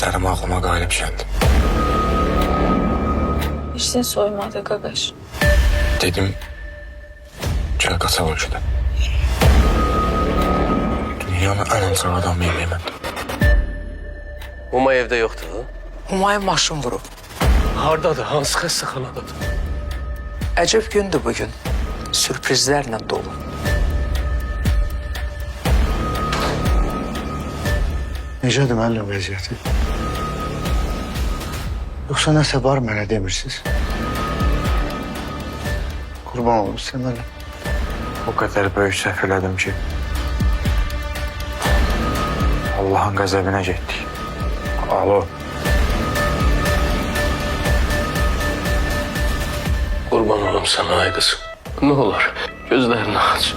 Sözlerim aklıma galip geldi. İşin soymadı Qaqaş. Dedim, gel kaçak ölkədən. Dünyanın en alçaq adamıyım ben. Umay evde yoktu. Humay maşın vurub. Hardadır? Hansı xəstəxanadadır? Əcəb gündür bugün. Sürprizlərlə dolu. Necədir müəllim vəziyyəti? Yoxsa nəsə var mənə demirsiniz? Qurban olum sizə müəllim. O kadar böyük səhv elədim ki, Allah'ın qəzəbinə getdik. Alo. Kurban olum sana ay kızım. Ne olur gözlerini aç.